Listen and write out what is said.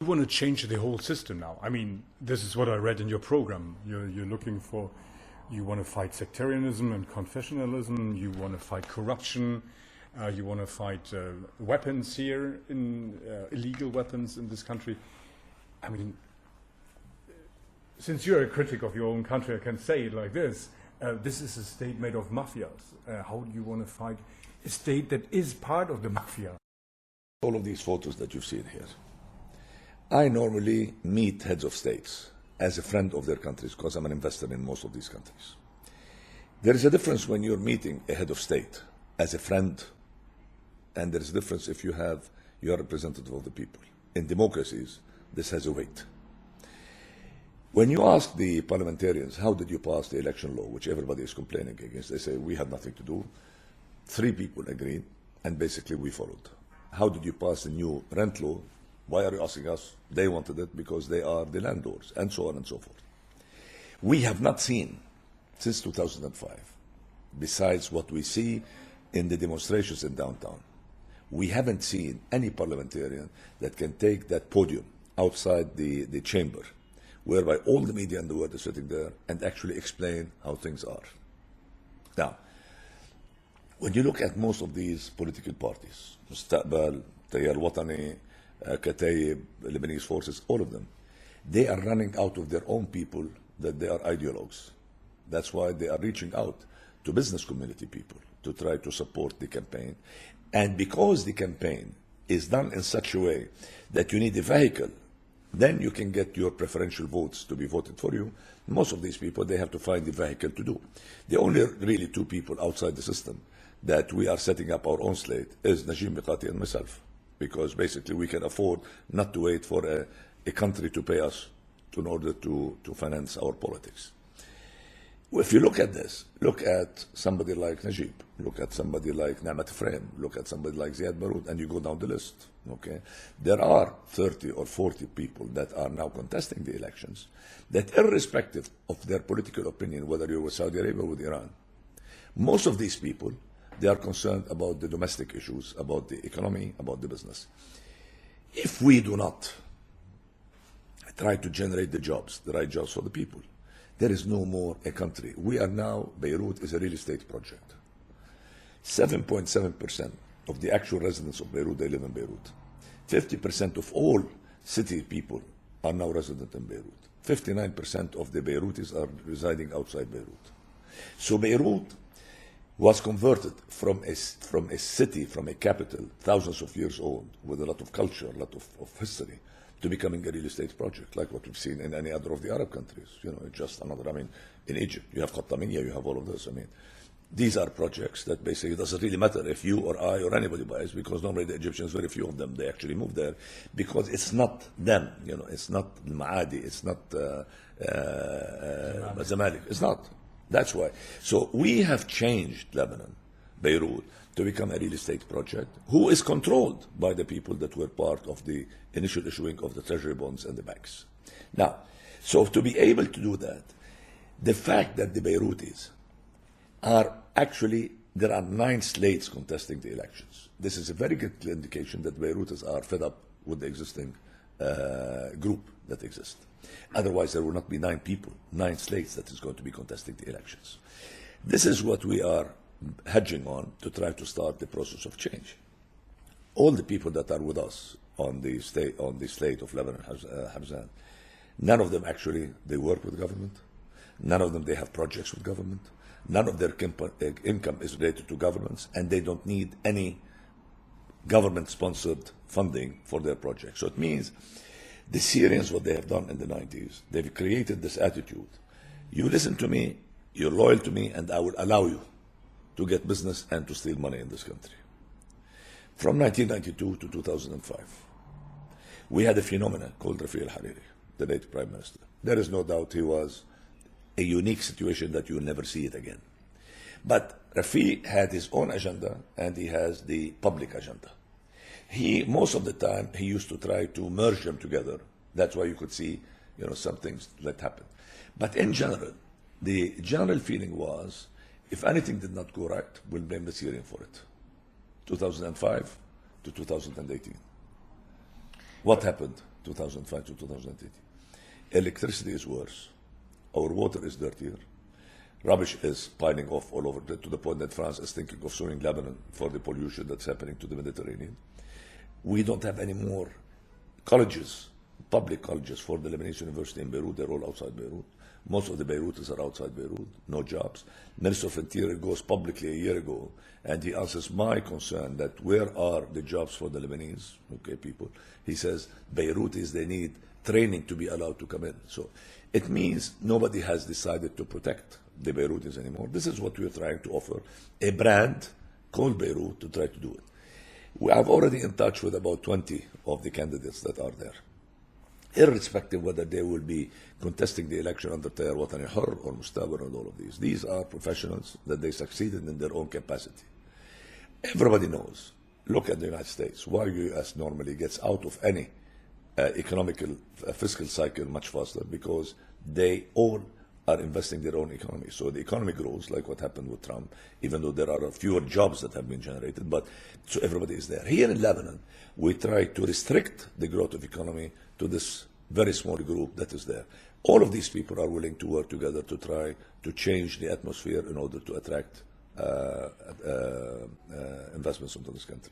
You want to change the whole system now. I mean, this is what I read in your program. You're looking for, you want to fight sectarianism and confessionalism, you want to fight corruption, you want to fight weapons here, illegal weapons in this country. I mean, since you're a critic of your own country, I can say it like this. This is a state made of mafias. How do you want to fight a state that is part of the mafia? All of these photos that you've seen here, I normally meet heads of states as a friend of their countries because I'm an investor in most of these countries. There is a difference when you're meeting a head of state as a friend, and there is a difference if you are a representative of the people. In democracies, this has a weight. When you ask the parliamentarians, how did you pass the election law, which everybody is complaining against, they say, we had nothing to do. 3 people agreed, and basically we followed. How did you pass the new rent law? Why are you asking us? They wanted it because they are the landlords, and so on and so forth. We have not seen, since 2005, besides what we see in the demonstrations in downtown, we haven't seen any parliamentarian that can take that podium outside the chamber, whereby all the media in the world is sitting there and actually explain how things are. Now, when you look at most of these political parties, Mustaqbal, Tayyar Watani, Kataib, Lebanese forces, all of them, they are running out of their own people that they are ideologues. That's why they are reaching out to business community people to try to support the campaign. And because the campaign is done in such a way that you need a vehicle, then you can get your preferential votes to be voted for you. Most of these people, they have to find the vehicle to do. The only really 2 people outside the system that we are setting up our own slate is Najim Mikati and myself, because basically we can afford not to wait for a country to pay us in order to finance our politics. If you look at this, look at somebody like Najib, look at somebody like Namat Frame, look at somebody like Ziad Baroud, and you go down the list. Okay, there are 30 or 40 people that are now contesting the elections that, irrespective of their political opinion, whether you're with Saudi Arabia or with Iran, most of these people, they are concerned about the domestic issues, about the economy, about the business. If we do not try to generate the right jobs for the people, there is no more a country. We are now, Beirut is a real estate project. 7.7% of the actual residents of Beirut, they live in Beirut. 50% of all city people are now resident in Beirut. 59% of the Beirutis are residing outside Beirut. So Beirut was converted from a city, from a capital, thousands of years old, with a lot of culture, a lot of history, to becoming a real estate project, like what we've seen in any other of the Arab countries. You know, it's just another, I mean, in Egypt, you have Khattamiyya, you have all of this. I mean, these are projects that basically, it doesn't really matter if you or I or anybody buys, because normally the Egyptians, very few of them, they actually move there, because it's not them, you know, it's not Ma'adi, it's not Zamalek, it's not. That's why. So we have changed Lebanon, Beirut, to become a real estate project, who is controlled by the people that were part of the initial issuing of the treasury bonds and the banks. Now, so to be able to do that, the fact that the Beirutis are actually, there are 9 slates contesting the elections. This is a very good indication that Beirutis are fed up with the existing group that exists. Otherwise, there will not be 9 people, 9 slates that is going to be contesting the elections. This is what we are hedging on to try to start the process of change. All the people that are with us on the slate of Lebanon, Hamzan, none of them actually, they work with government. None of them, they have projects with government. None of their income is related to governments, and they don't need any government-sponsored funding for their projects. So it means the Syrians, what they have done in the 90s, they've created this attitude. You listen to me, you're loyal to me, and I will allow you to get business and to steal money in this country. From 1992 to 2005, we had a phenomenon called Rafi al-Hariri, the late Prime Minister. There is no doubt he was a unique situation that you will never see it again. But Rafi had his own agenda, and he has the public agenda. Most of the time, he used to try to merge them together. That's why you could see, you know, some things that happened. But in general, the general feeling was, if anything did not go right, we'll blame the Syrian for it. 2005 to 2018. What happened? 2005 to 2018. Electricity is worse. Our water is dirtier. Rubbish is piling off all over to the point that France is thinking of suing Lebanon for the pollution that's happening to the Mediterranean. We don't have any more colleges, public colleges for the Lebanese University in Beirut. They're all outside Beirut. Most of the Beirutis are outside Beirut, no jobs. Minister of Interior goes publicly a year ago and he answers my concern that where are the jobs for the Lebanese, people? He says Beirutis, they need training to be allowed to come in. So it means nobody has decided to protect the Beirutis anymore. This is what we're trying to offer, a brand called Beirut to try to do it. We are already in touch with about 20 of the candidates that are there, irrespective whether they will be contesting the election under Tayyar Watani Hur or Mustabar and all of these. These are professionals that they succeeded in their own capacity. Everybody knows. Look at the United States. Why the U.S. normally gets out of any economical fiscal cycle much faster, because they all are investing their own economy. So the economy grows, like what happened with Trump, even though there are fewer jobs that have been generated, but so everybody is there. Here in Lebanon, we try to restrict the growth of economy to this very small group that is there. All of these people are willing to work together to try to change the atmosphere in order to attract investments into this country.